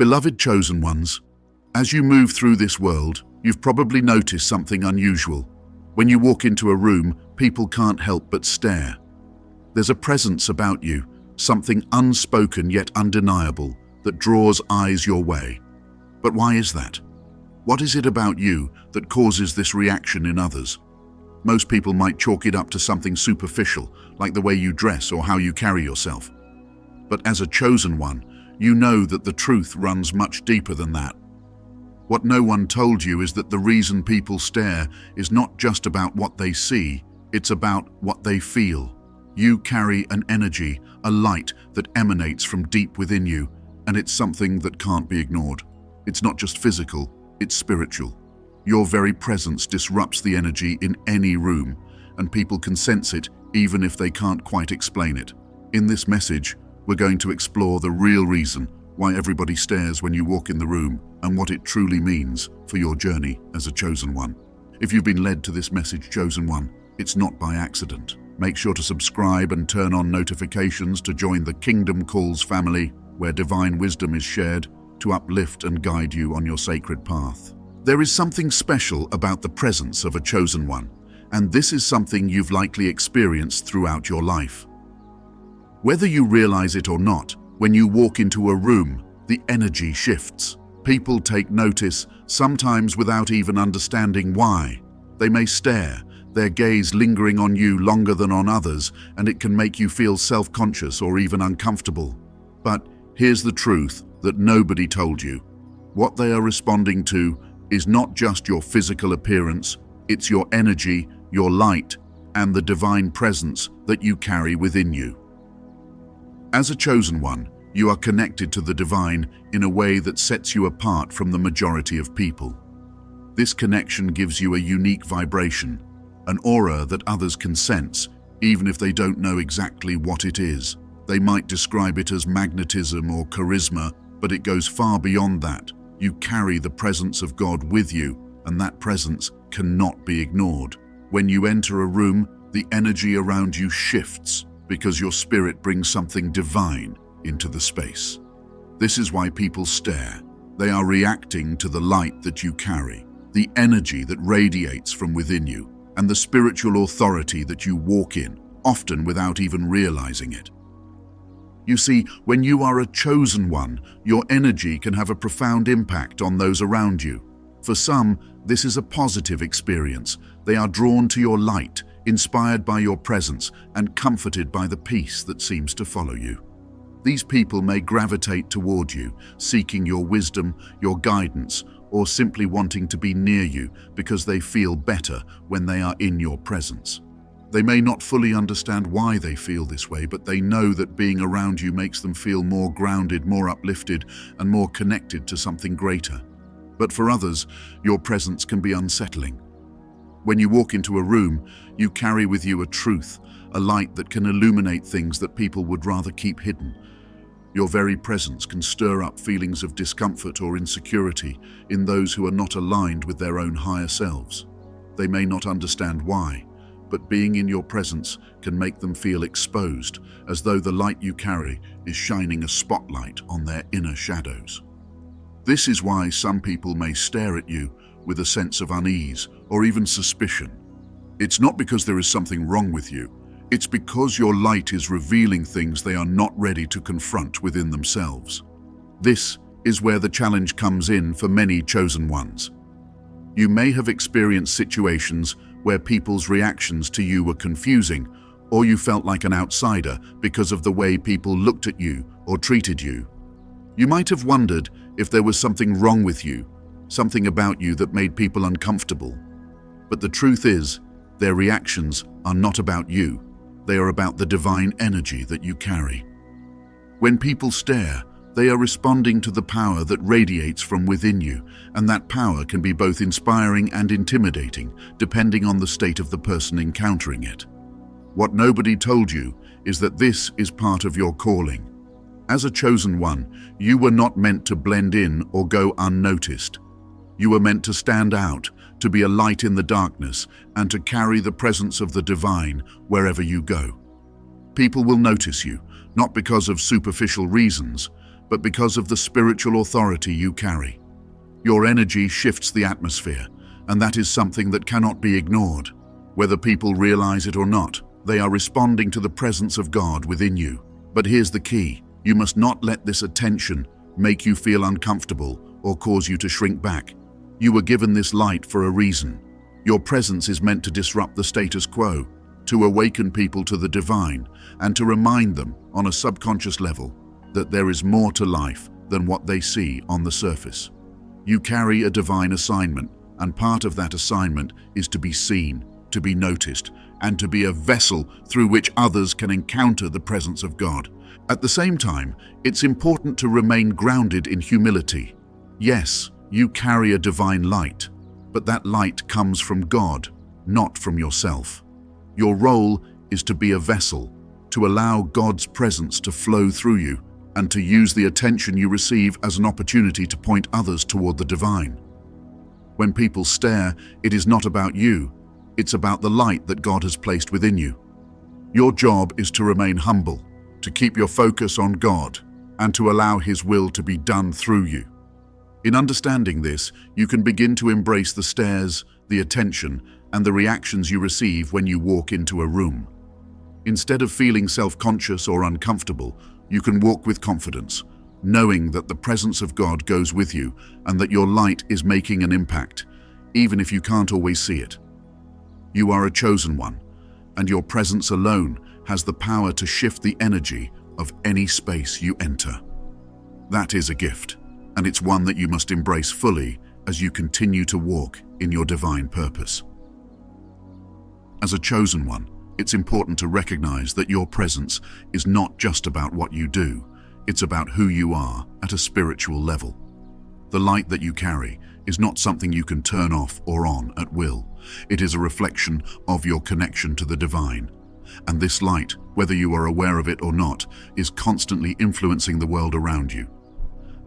Beloved chosen ones, as you move through this world, you've probably noticed something unusual. When you walk into a room, people can't help but stare. There's a presence about you, something unspoken yet undeniable, that draws eyes your way. But why is that? What is it about you that causes this reaction in others? Most people might chalk it up to something superficial, like the way you dress or how you carry yourself. But as a chosen one, you know that the truth runs much deeper than that. What no one told you is that the reason people stare is not just about what they see, it's about what they feel. You carry an energy, a light that emanates from deep within you, and it's something that can't be ignored. It's not just physical, it's spiritual. Your very presence disrupts the energy in any room, and people can sense it even if they can't quite explain it. In this message, we're going to explore the real reason why everybody stares when you walk in the room and what it truly means for your journey as a chosen one. If you've been led to this message, chosen one, it's not by accident. Make sure to subscribe and turn on notifications to join the Kingdom Calls family, where divine wisdom is shared to uplift and guide you on your sacred path. There is something special about the presence of a chosen one, and this is something you've likely experienced throughout your life. Whether you realize it or not, when you walk into a room, the energy shifts. People take notice, sometimes without even understanding why. They may stare, their gaze lingering on you longer than on others, and it can make you feel self-conscious or even uncomfortable. But here's the truth that nobody told you. What they are responding to is not just your physical appearance, it's your energy, your light, and the divine presence that you carry within you. As a chosen one, you are connected to the divine in a way that sets you apart from the majority of people. This connection gives you a unique vibration, an aura that others can sense, even if they don't know exactly what it is. They might describe it as magnetism or charisma, but it goes far beyond that. You carry the presence of God with you, and that presence cannot be ignored. When you enter a room, the energy around you shifts, because your spirit brings something divine into the space. This is why people stare. They are reacting to the light that you carry, the energy that radiates from within you, and the spiritual authority that you walk in, often without even realizing it. You see, when you are a chosen one, your energy can have a profound impact on those around you. For some, this is a positive experience. They are drawn to your light, inspired by your presence, and comforted by the peace that seems to follow you. These people may gravitate toward you, seeking your wisdom, your guidance, or simply wanting to be near you because they feel better when they are in your presence. They may not fully understand why they feel this way, but they know that being around you makes them feel more grounded, more uplifted, and more connected to something greater. But for others, your presence can be unsettling. When you walk into a room, you carry with you a truth, a light that can illuminate things that people would rather keep hidden. Your very presence can stir up feelings of discomfort or insecurity in those who are not aligned with their own higher selves. They may not understand why, but being in your presence can make them feel exposed, as though the light you carry is shining a spotlight on their inner shadows. This is why some people may stare at you with a sense of unease or even suspicion. It's not because there is something wrong with you. It's because your light is revealing things they are not ready to confront within themselves. This is where the challenge comes in for many chosen ones. You may have experienced situations where people's reactions to you were confusing, or you felt like an outsider because of the way people looked at you or treated you. You might have wondered if there was something wrong with you, something about you that made people uncomfortable. But the truth is, their reactions are not about you. They are about the divine energy that you carry. When people stare, they are responding to the power that radiates from within you, and that power can be both inspiring and intimidating, depending on the state of the person encountering it. What nobody told you is that this is part of your calling. As a chosen one, you were not meant to blend in or go unnoticed. You were meant to stand out, to be a light in the darkness, and to carry the presence of the divine wherever you go. People will notice you, not because of superficial reasons, but because of the spiritual authority you carry. Your energy shifts the atmosphere, and that is something that cannot be ignored. Whether people realize it or not, they are responding to the presence of God within you. But here's the key: you must not let this attention make you feel uncomfortable or cause you to shrink back. You were given this light for a reason. Your presence is meant to disrupt the status quo, to awaken people to the divine, and to remind them on a subconscious level that there is more to life than what they see on the surface. You carry a divine assignment, and part of that assignment is to be seen, to be noticed, and to be a vessel through which others can encounter the presence of God. At the same time, it's important to remain grounded in humility. Yes, you carry a divine light, but that light comes from God, not from yourself. Your role is to be a vessel, to allow God's presence to flow through you, and to use the attention you receive as an opportunity to point others toward the divine. When people stare, it is not about you, it's about the light that God has placed within you. Your job is to remain humble, to keep your focus on God, and to allow His will to be done through you. In understanding this, you can begin to embrace the stares, the attention, and the reactions you receive when you walk into a room. Instead of feeling self-conscious or uncomfortable, you can walk with confidence, knowing that the presence of God goes with you and that your light is making an impact, even if you can't always see it. You are a chosen one, and your presence alone has the power to shift the energy of any space you enter. That is a gift, and it's one that you must embrace fully as you continue to walk in your divine purpose. As a chosen one, it's important to recognize that your presence is not just about what you do, it's about who you are at a spiritual level. The light that you carry is not something you can turn off or on at will. It is a reflection of your connection to the divine. And this light, whether you are aware of it or not, is constantly influencing the world around you.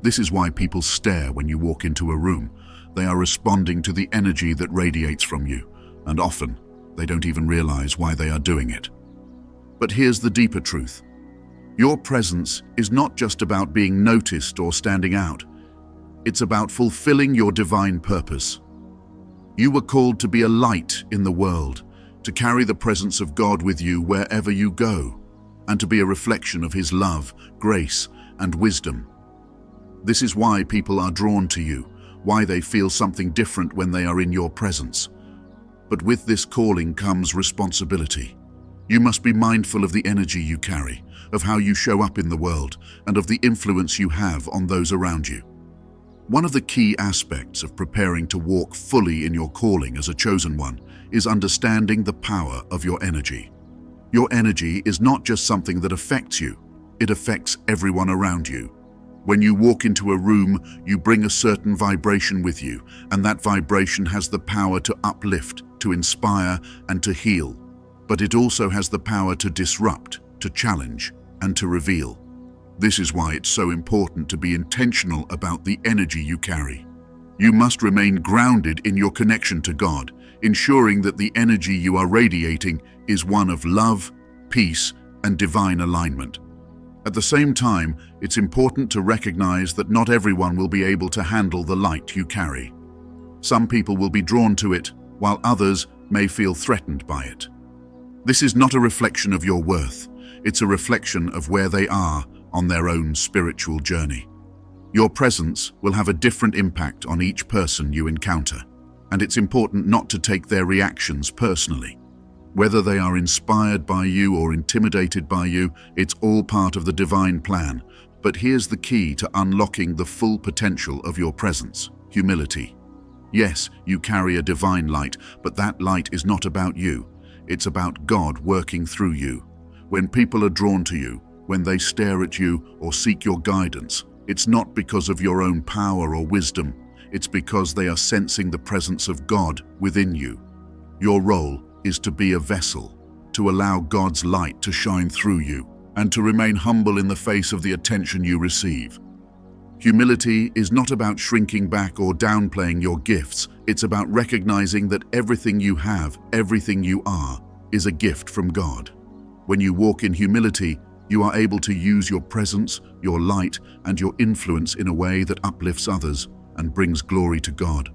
This is why people stare when you walk into a room. They are responding to the energy that radiates from you, and often they don't even realize why they are doing it. But here's the deeper truth. Your presence is not just about being noticed or standing out. It's about fulfilling your divine purpose. You were called to be a light in the world, to carry the presence of God with you wherever you go, and to be a reflection of His love, grace, and wisdom. This is why people are drawn to you, why they feel something different when they are in your presence. But with this calling comes responsibility. You must be mindful of the energy you carry, of how you show up in the world, and of the influence you have on those around you. One of the key aspects of preparing to walk fully in your calling as a chosen one is understanding the power of your energy. Your energy is not just something that affects you, it affects everyone around you. When you walk into a room, you bring a certain vibration with you, and that vibration has the power to uplift, to inspire, and to heal. But it also has the power to disrupt, to challenge, and to reveal. This is why it's so important to be intentional about the energy you carry. You must remain grounded in your connection to God, ensuring that the energy you are radiating is one of love, peace, and divine alignment. At the same time, it's important to recognize that not everyone will be able to handle the light you carry. Some people will be drawn to it, while others may feel threatened by it. This is not a reflection of your worth, it's a reflection of where they are on their own spiritual journey. Your presence will have a different impact on each person you encounter, and it's important not to take their reactions personally. Whether they are inspired by you or intimidated by you, it's all part of the divine plan. But here's the key to unlocking the full potential of your presence: humility. Yes, you carry a divine light, but that light is not about you. It's about God working through you. When people are drawn to you, when they stare at you or seek your guidance, it's not because of your own power or wisdom. It's because they are sensing the presence of God within you. Your role is to be a vessel, to allow God's light to shine through you, and to remain humble in the face of the attention you receive. Humility is not about shrinking back or downplaying your gifts. It's about recognizing that everything you have, everything you are, is a gift from God. When you walk in humility, You are able to use your presence, your light, and your influence in a way that uplifts others and brings glory to God.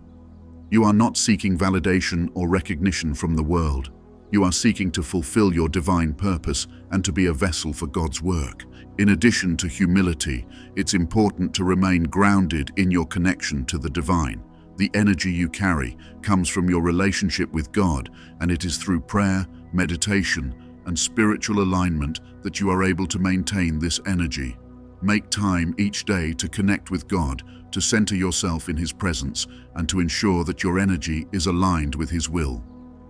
You are not seeking validation or recognition from the world. You are seeking to fulfill your divine purpose and to be a vessel for God's work. In addition to humility, it's important to remain grounded in your connection to the divine. The energy you carry comes from your relationship with God, and it is through prayer, meditation, and spiritual alignment that you are able to maintain this energy. Make time each day to connect with God, to center yourself in His presence, and to ensure that your energy is aligned with His will.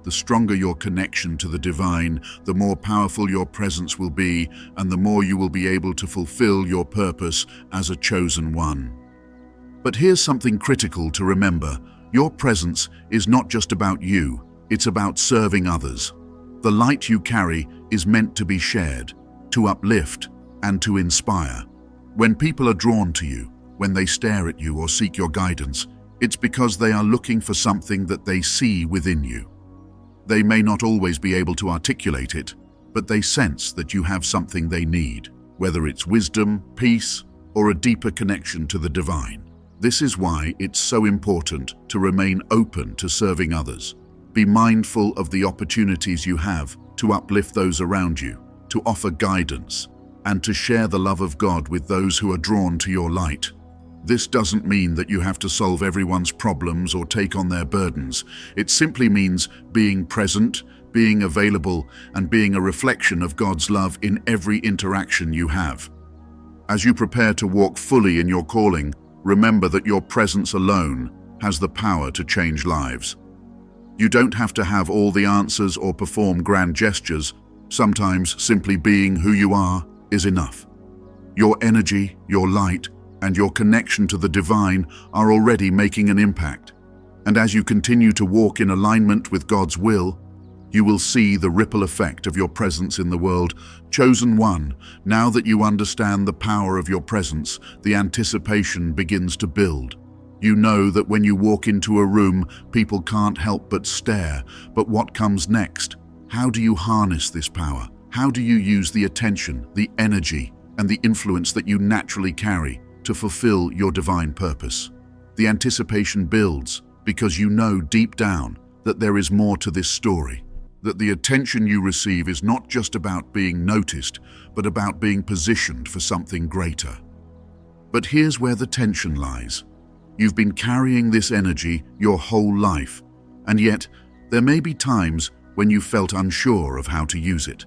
The stronger your connection to the divine, the more powerful your presence will be, and the more you will be able to fulfill your purpose as a chosen one. But here's something critical to remember. Your presence is not just about you, it's about serving others. The light you carry is meant to be shared, to uplift, and to inspire. When people are drawn to you, when they stare at you or seek your guidance, it's because they are looking for something that they see within you. They may not always be able to articulate it, but they sense that you have something they need, whether it's wisdom, peace, or a deeper connection to the divine. This is why it's so important to remain open to serving others. Be mindful of the opportunities you have to uplift those around you, to offer guidance, and to share the love of God with those who are drawn to your light. This doesn't mean that you have to solve everyone's problems or take on their burdens. It simply means being present, being available, and being a reflection of God's love in every interaction you have. As you prepare to walk fully in your calling, remember that your presence alone has the power to change lives. You don't have to have all the answers or perform grand gestures. Sometimes simply being who you are is enough. Your energy, your light, and your connection to the divine are already making an impact. And as you continue to walk in alignment with God's will, you will see the ripple effect of your presence in the world. Chosen one, now that you understand the power of your presence, the anticipation begins to build. You know that when you walk into a room, people can't help but stare. But what comes next? How do you harness this power? How do you use the attention, the energy, and the influence that you naturally carry to fulfill your divine purpose? The anticipation builds because you know deep down that there is more to this story, that the attention you receive is not just about being noticed, but about being positioned for something greater. But here's where the tension lies. You've been carrying this energy your whole life, and yet there may be times when you felt unsure of how to use it.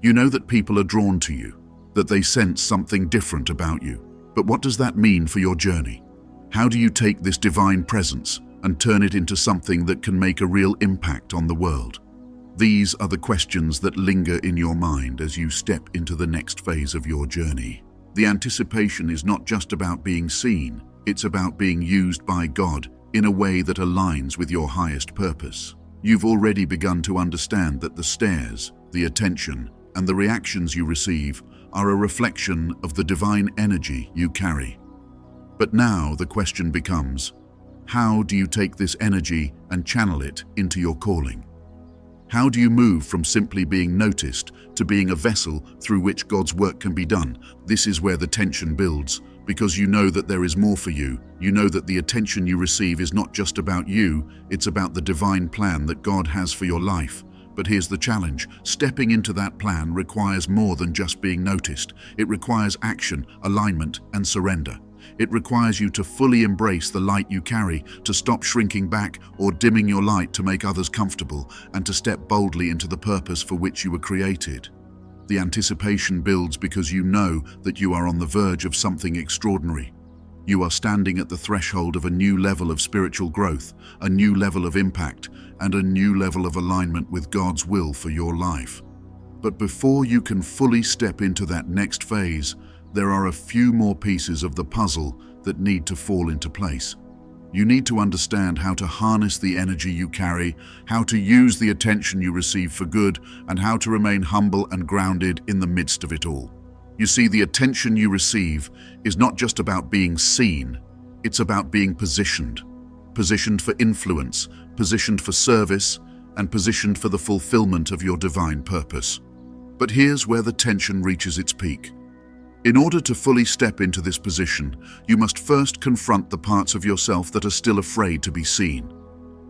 You know that people are drawn to you, that they sense something different about you. But what does that mean for your journey? How do you take this divine presence and turn it into something that can make a real impact on the world? These are the questions that linger in your mind as you step into the next phase of your journey. The anticipation is not just about being seen, it's about being used by God in a way that aligns with your highest purpose. You've already begun to understand that the stares, the attention, and the reactions you receive are a reflection of the divine energy you carry. But now the question becomes, how do you take this energy and channel it into your calling? How do you move from simply being noticed to being a vessel through which God's work can be done? This is where the tension builds, because you know that there is more for you. You know that the attention you receive is not just about you, it's about the divine plan that God has for your life. But here's the challenge. Stepping into that plan requires more than just being noticed. It requires action, alignment, and surrender. It requires you to fully embrace the light you carry, to stop shrinking back or dimming your light to make others comfortable, and to step boldly into the purpose for which you were created. The anticipation builds because you know that you are on the verge of something extraordinary. You are standing at the threshold of a new level of spiritual growth, a new level of impact, and a new level of alignment with God's will for your life. But before you can fully step into that next phase, there are a few more pieces of the puzzle that need to fall into place. You need to understand how to harness the energy you carry, how to use the attention you receive for good, and how to remain humble and grounded in the midst of it all. You see, the attention you receive is not just about being seen, it's about being positioned. Positioned for influence, positioned for service, and positioned for the fulfillment of your divine purpose. But here's where the tension reaches its peak. In order to fully step into this position, you must first confront the parts of yourself that are still afraid to be seen.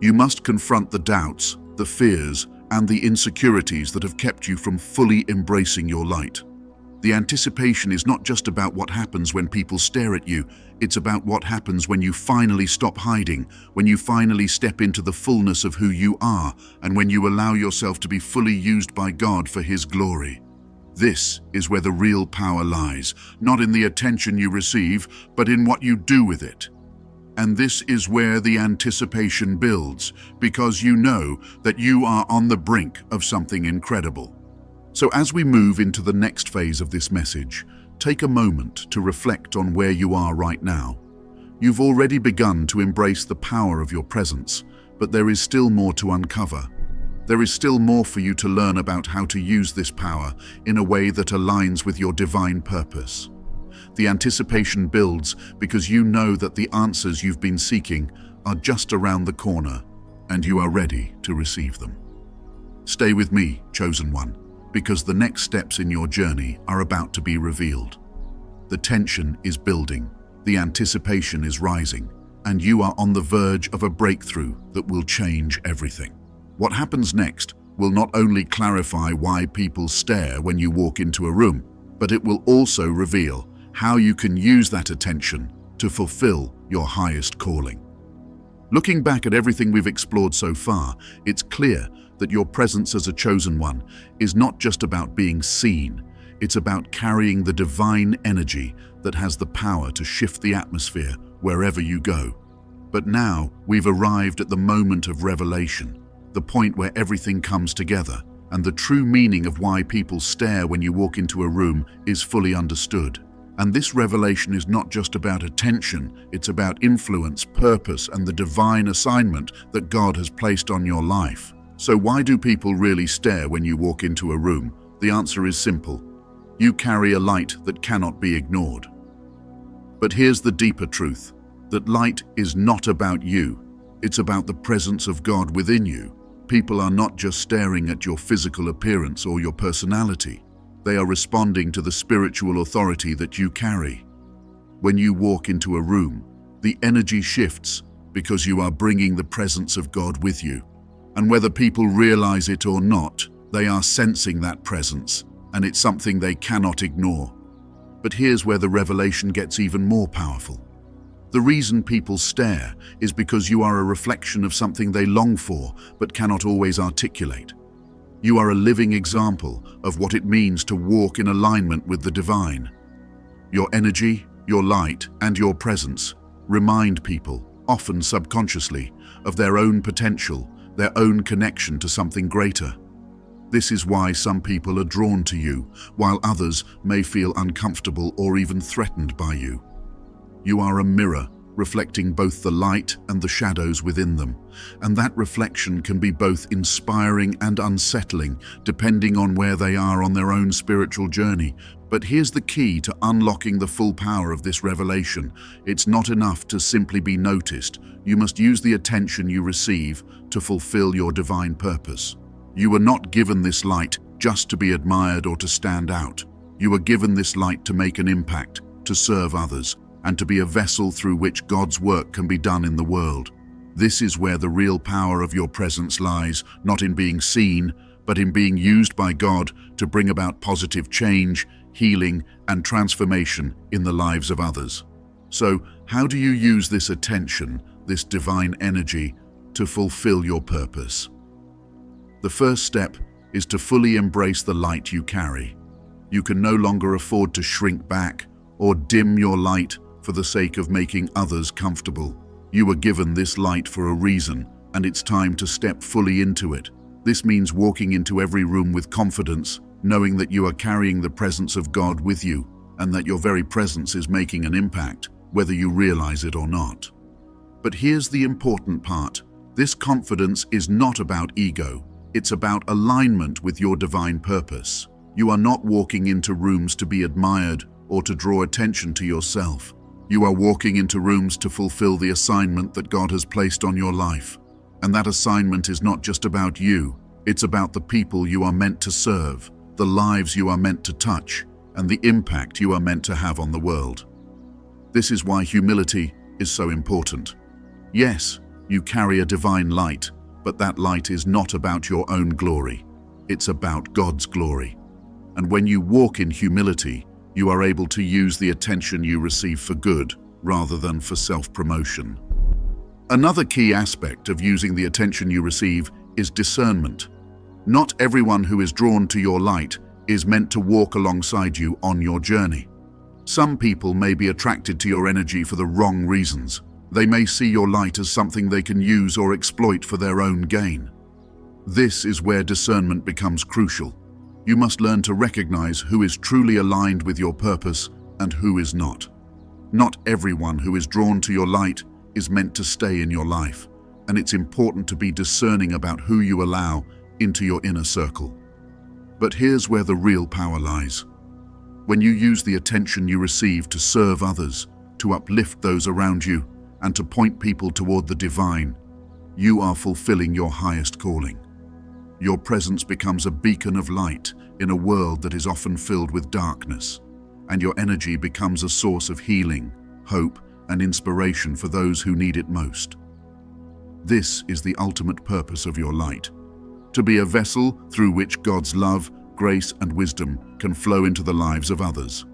You must confront the doubts, the fears, and the insecurities that have kept you from fully embracing your light. The anticipation is not just about what happens when people stare at you, it's about what happens when you finally stop hiding, when you finally step into the fullness of who you are, and when you allow yourself to be fully used by God for His glory. This is where the real power lies, not in the attention you receive, but in what you do with it. And this is where the anticipation builds, because you know that you are on the brink of something incredible. So as we move into the next phase of this message, take a moment to reflect on where you are right now. You've already begun to embrace the power of your presence, but there is still more to uncover. There is still more for you to learn about how to use this power in a way that aligns with your divine purpose. The anticipation builds because you know that the answers you've been seeking are just around the corner, and you are ready to receive them. Stay with me, chosen one, because the next steps in your journey are about to be revealed. The tension is building, the anticipation is rising, and you are on the verge of a breakthrough that will change everything. What happens next will not only clarify why people stare when you walk into a room, but it will also reveal how you can use that attention to fulfill your highest calling. Looking back at everything we've explored so far, it's clear that your presence as a chosen one is not just about being seen, it's about carrying the divine energy that has the power to shift the atmosphere wherever you go. But now we've arrived at the moment of revelation, the point where everything comes together, and the true meaning of why people stare when you walk into a room is fully understood. And this revelation is not just about attention, it's about influence, purpose, and the divine assignment that God has placed on your life. So why do people really stare when you walk into a room? The answer is simple. You carry a light that cannot be ignored. But here's the deeper truth, that light is not about you. It's about the presence of God within you. People are not just staring at your physical appearance or your personality. They are responding to the spiritual authority that you carry. When you walk into a room, the energy shifts because you are bringing the presence of God with you. And whether people realize it or not, they are sensing that presence, and it's something they cannot ignore. But here's where the revelation gets even more powerful. The reason people stare is because you are a reflection of something they long for but cannot always articulate. You are a living example of what it means to walk in alignment with the divine. Your energy, your light, and your presence remind people, often subconsciously, of their own potential, their own connection to something greater. This is why some people are drawn to you, while others may feel uncomfortable or even threatened by you. You are a mirror, reflecting both the light and the shadows within them, and that reflection can be both inspiring and unsettling, depending on where they are on their own spiritual journey. But here's the key to unlocking the full power of this revelation. It's not enough to simply be noticed. You must use the attention you receive to fulfill your divine purpose. You were not given this light just to be admired or to stand out. You were given this light to make an impact, to serve others, and to be a vessel through which God's work can be done in the world. This is where the real power of your presence lies, not in being seen, but in being used by God to bring about positive change, healing, and transformation in the lives of others. So, how do you use this attention, this divine energy, to fulfill your purpose? The first step is to fully embrace the light you carry. You can no longer afford to shrink back or dim your light for the sake of making others comfortable. You were given this light for a reason, and it's time to step fully into it. This means walking into every room with confidence, knowing that you are carrying the presence of God with you, and that your very presence is making an impact, whether you realize it or not. But here's the important part. This confidence is not about ego. It's about alignment with your divine purpose. You are not walking into rooms to be admired or to draw attention to yourself. You are walking into rooms to fulfill the assignment that God has placed on your life. And that assignment is not just about you, it's about the people you are meant to serve, the lives you are meant to touch and the impact you are meant to have on the world. This is why humility is so important. Yes, you carry a divine light, but that light is not about your own glory. It's about God's glory. And when you walk in humility, you are able to use the attention you receive for good rather than for self-promotion. Another key aspect of using the attention you receive is discernment. Not everyone who is drawn to your light is meant to walk alongside you on your journey. Some people may be attracted to your energy for the wrong reasons. They may see your light as something they can use or exploit for their own gain. This is where discernment becomes crucial. You must learn to recognize who is truly aligned with your purpose and who is not. Not everyone who is drawn to your light is meant to stay in your life, and it's important to be discerning about who you allow into your inner circle. But here's where the real power lies. When you use the attention you receive to serve others, to uplift those around you, and to point people toward the divine, you are fulfilling your highest calling. Your presence becomes a beacon of light in a world that is often filled with darkness, and your energy becomes a source of healing, hope, and inspiration for those who need it most. This is the ultimate purpose of your light: to be a vessel through which God's love, grace, and wisdom can flow into the lives of others.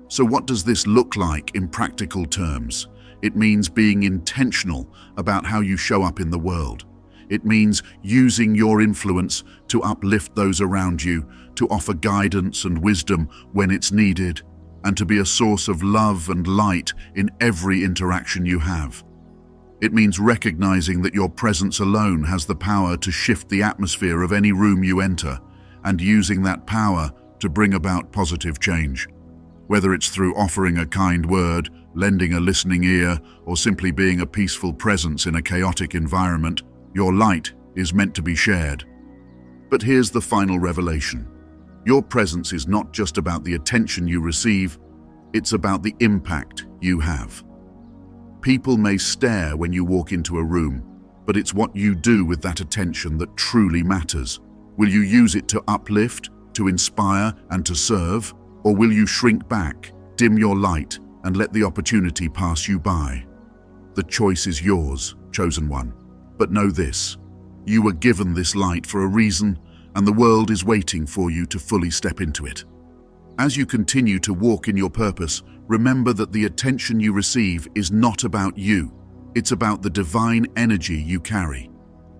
So what does this look like in practical terms? It means being intentional about how you show up in the world. It means using your influence to uplift those around you, to offer guidance and wisdom when it's needed, and to be a source of love and light in every interaction you have. It means recognizing that your presence alone has the power to shift the atmosphere of any room you enter, and using that power to bring about positive change. Whether it's through offering a kind word, lending a listening ear, or simply being a peaceful presence in a chaotic environment, your light is meant to be shared. But here's the final revelation. Your presence is not just about the attention you receive, it's about the impact you have. People may stare when you walk into a room, but it's what you do with that attention that truly matters. Will you use it to uplift, to inspire, and to serve? Or will you shrink back, dim your light, and let the opportunity pass you by? The choice is yours, chosen one. But know this: you were given this light for a reason, and the world is waiting for you to fully step into it. As you continue to walk in your purpose, remember that the attention you receive is not about you. It's about the divine energy you carry.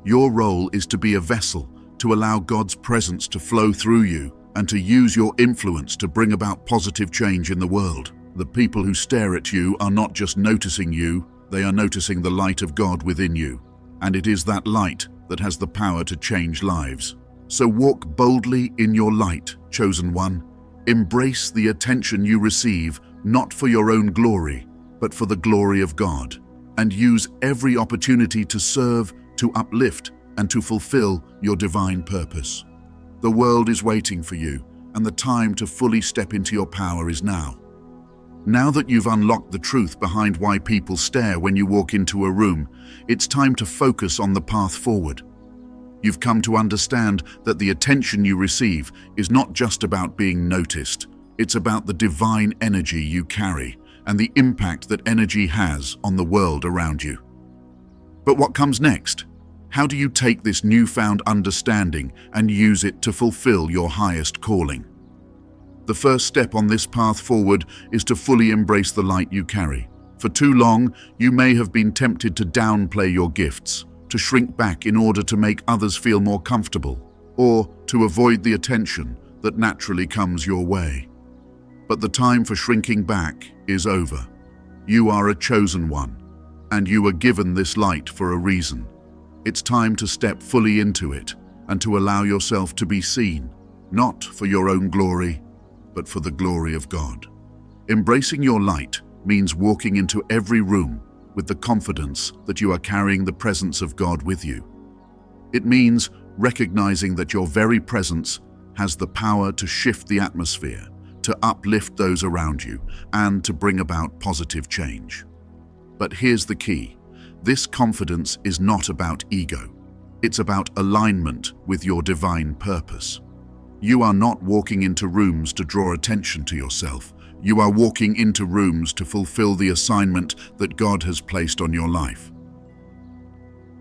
Your role is to be a vessel, to allow God's presence to flow through you, and to use your influence to bring about positive change in the world. The people who stare at you are not just noticing you, they are noticing the light of God within you. And it is that light that has the power to change lives. So walk boldly in your light, chosen one. Embrace the attention you receive, not for your own glory, but for the glory of God. And use every opportunity to serve, to uplift, and to fulfill your divine purpose. The world is waiting for you, and the time to fully step into your power is now. Now that you've unlocked the truth behind why people stare when you walk into a room, it's time to focus on the path forward. You've come to understand that the attention you receive is not just about being noticed. It's about the divine energy you carry and the impact that energy has on the world around you. But what comes next? How do you take this newfound understanding and use it to fulfill your highest calling? The first step on this path forward is to fully embrace the light you carry. For too long, you may have been tempted to downplay your gifts, to shrink back in order to make others feel more comfortable, or to avoid the attention that naturally comes your way. But the time for shrinking back is over. You are a chosen one, and you were given this light for a reason. It's time to step fully into it and to allow yourself to be seen, not for your own glory, but for the glory of God. Embracing your light means walking into every room with the confidence that you are carrying the presence of God with you. It means recognizing that your very presence has the power to shift the atmosphere, to uplift those around you, and to bring about positive change. But here's the key. This confidence is not about ego. It's about alignment with your divine purpose. You are not walking into rooms to draw attention to yourself. You are walking into rooms to fulfill the assignment that God has placed on your life.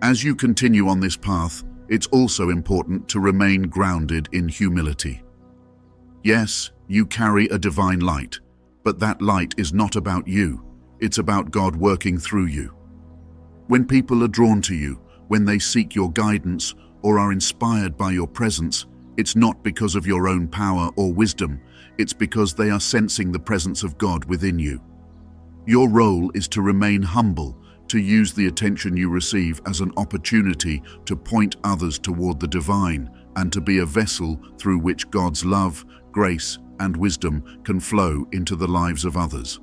As you continue on this path, it's also important to remain grounded in humility. Yes, you carry a divine light, but that light is not about you. It's about God working through you. When people are drawn to you, when they seek your guidance or are inspired by your presence, it's not because of your own power or wisdom. It's because they are sensing the presence of God within you. Your role is to remain humble, to use the attention you receive as an opportunity to point others toward the divine and to be a vessel through which God's love, grace, and wisdom can flow into the lives of others.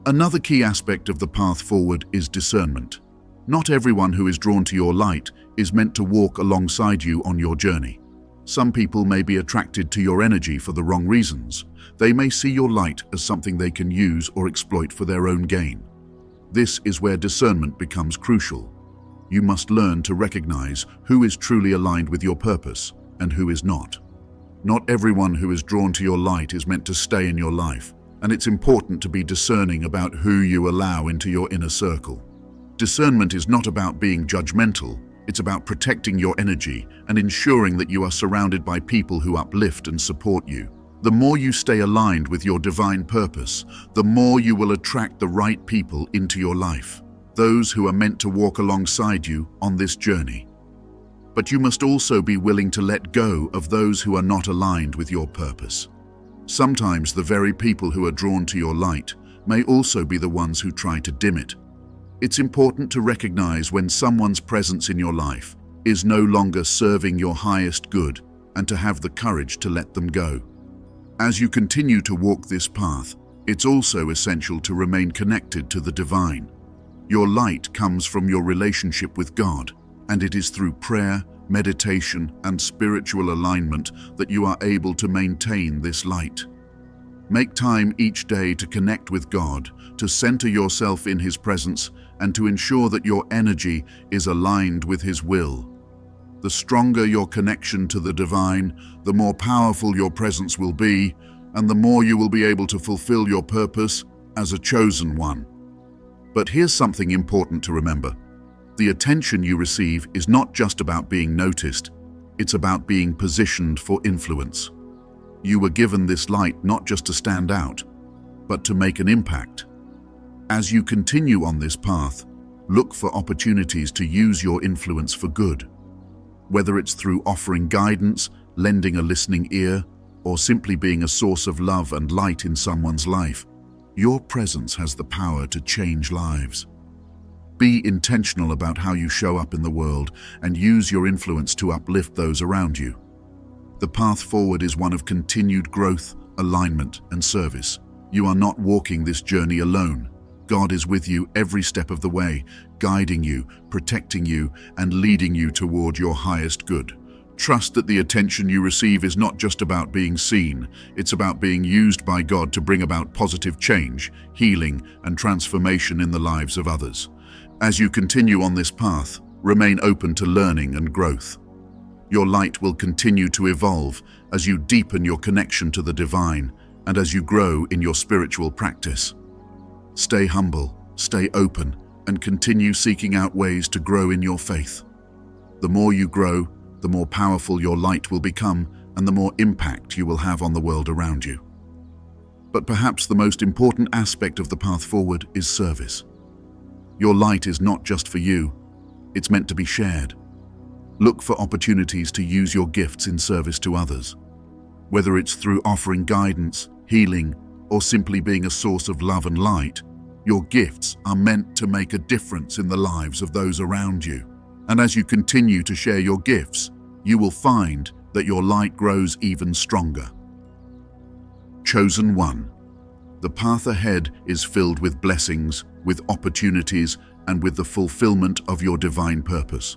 Another key aspect of the path forward is discernment. Not everyone who is drawn to your light is meant to walk alongside you on your journey. Some people may be attracted to your energy for the wrong reasons. They may see your light as something they can use or exploit for their own gain. This is where discernment becomes crucial. You must learn to recognize who is truly aligned with your purpose and who is not. Not everyone who is drawn to your light is meant to stay in your life, and it's important to be discerning about who you allow into your inner circle. Discernment is not about being judgmental. It's about protecting your energy and ensuring that you are surrounded by people who uplift and support you. The more you stay aligned with your divine purpose, the more you will attract the right people into your life, those who are meant to walk alongside you on this journey. But you must also be willing to let go of those who are not aligned with your purpose. Sometimes the very people who are drawn to your light may also be the ones who try to dim it. It's important to recognize when someone's presence in your life is no longer serving your highest good and to have the courage to let them go. As you continue to walk this path, it's also essential to remain connected to the divine. Your light comes from your relationship with God, and it is through prayer, meditation, and spiritual alignment that you are able to maintain this light. Make time each day to connect with God, to center yourself in His presence, and to ensure that your energy is aligned with His will. The stronger your connection to the divine, the more powerful your presence will be, and the more you will be able to fulfill your purpose as a chosen one. But here's something important to remember. The attention you receive is not just about being noticed, it's about being positioned for influence. You were given this light not just to stand out, but to make an impact. As you continue on this path, look for opportunities to use your influence for good. Whether it's through offering guidance, lending a listening ear, or simply being a source of love and light in someone's life, your presence has the power to change lives. Be intentional about how you show up in the world and use your influence to uplift those around you. The path forward is one of continued growth, alignment, and service. You are not walking this journey alone. God is with you every step of the way, guiding you, protecting you, and leading you toward your highest good. Trust that the attention you receive is not just about being seen, it's about being used by God to bring about positive change, healing, and transformation in the lives of others. As you continue on this path, remain open to learning and growth. Your light will continue to evolve as you deepen your connection to the divine and as you grow in your spiritual practice. Stay humble, stay open, and continue seeking out ways to grow in your faith. The more you grow, the more powerful your light will become and the more impact you will have on the world around you. But perhaps the most important aspect of the path forward is service. Your light is not just for you, it's meant to be shared. Look for opportunities to use your gifts in service to others. Whether it's through offering guidance, healing, or simply being a source of love and light, your gifts are meant to make a difference in the lives of those around you. And as you continue to share your gifts, you will find that your light grows even stronger. Chosen one. The path ahead is filled with blessings, with opportunities, and with the fulfillment of your divine purpose.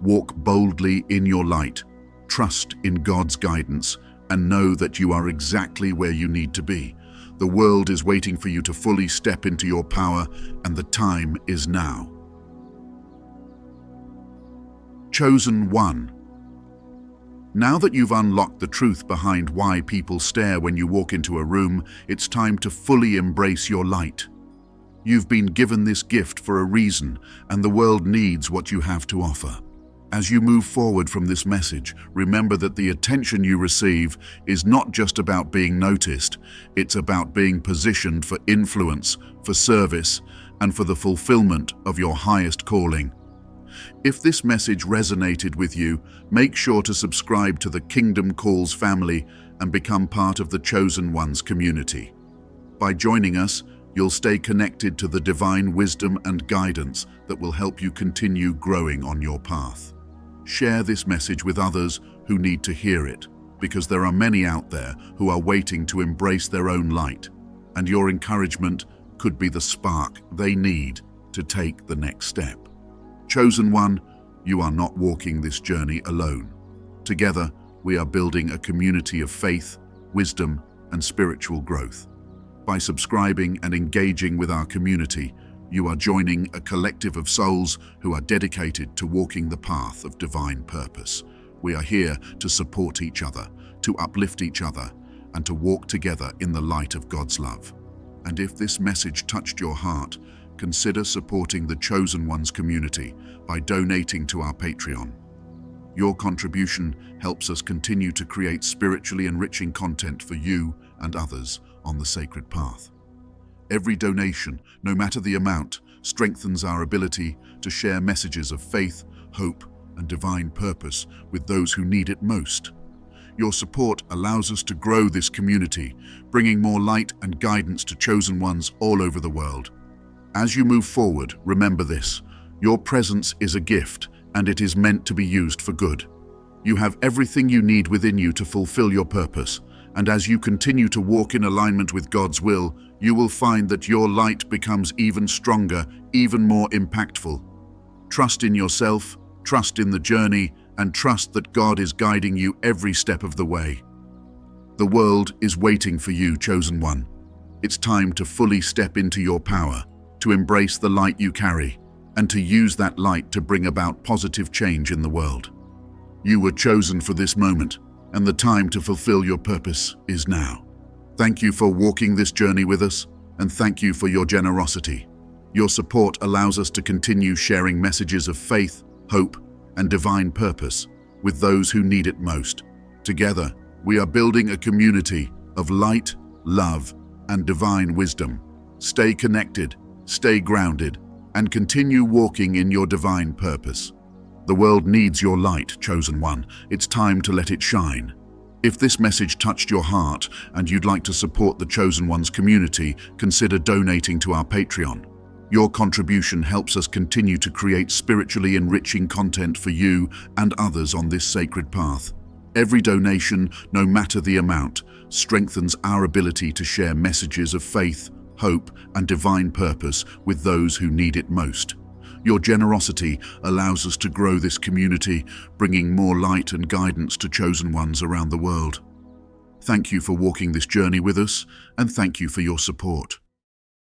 Walk boldly in your light, trust in God's guidance, and know that you are exactly where you need to be. The world is waiting for you to fully step into your power, and the time is now. Chosen one. Now that you've unlocked the truth behind why people stare when you walk into a room, it's time to fully embrace your light. You've been given this gift for a reason, and the world needs what you have to offer. As you move forward from this message, remember that the attention you receive is not just about being noticed, it's about being positioned for influence, for service, and for the fulfillment of your highest calling. If this message resonated with you, make sure to subscribe to the Kingdom Calls family and become part of the Chosen Ones community. By joining us, you'll stay connected to the divine wisdom and guidance that will help you continue growing on your path. Share this message with others who need to hear it, because there are many out there who are waiting to embrace their own light, and your encouragement could be the spark they need to take the next step. Chosen One, you are not walking this journey alone. Together, we are building a community of faith, wisdom, and spiritual growth. By subscribing and engaging with our community, you are joining a collective of souls who are dedicated to walking the path of divine purpose. We are here to support each other, to uplift each other, and to walk together in the light of God's love. And if this message touched your heart, consider supporting the Chosen Ones community by donating to our Patreon. Your contribution helps us continue to create spiritually enriching content for you and others on the sacred path. Every donation, no matter the amount, strengthens our ability to share messages of faith, hope, and divine purpose with those who need it most. Your support allows us to grow this community, bringing more light and guidance to Chosen Ones all over the world. As you move forward, remember this: your presence is a gift, and it is meant to be used for good. You have everything you need within you to fulfill your purpose, and as you continue to walk in alignment with God's will, you will find that your light becomes even stronger, even more impactful. Trust in yourself, trust in the journey, and trust that God is guiding you every step of the way. The world is waiting for you, Chosen One. It's time to fully step into your power, to embrace the light you carry, and to use that light to bring about positive change in the world. You were chosen for this moment, and the time to fulfill your purpose is now. Thank you for walking this journey with us, and thank you for your generosity. Your support allows us to continue sharing messages of faith, hope, and divine purpose with those who need it most. Together, we are building a community of light, love, and divine wisdom. Stay connected, stay grounded, and continue walking in your divine purpose. The world needs your light, Chosen One. It's time to let it shine. If this message touched your heart and you'd like to support the Chosen Ones community, consider donating to our Patreon. Your contribution helps us continue to create spiritually enriching content for you and others on this sacred path. Every donation, no matter the amount, strengthens our ability to share messages of faith, hope, and divine purpose with those who need it most. Your generosity allows us to grow this community, bringing more light and guidance to Chosen Ones around the world. Thank you for walking this journey with us, and thank you for your support.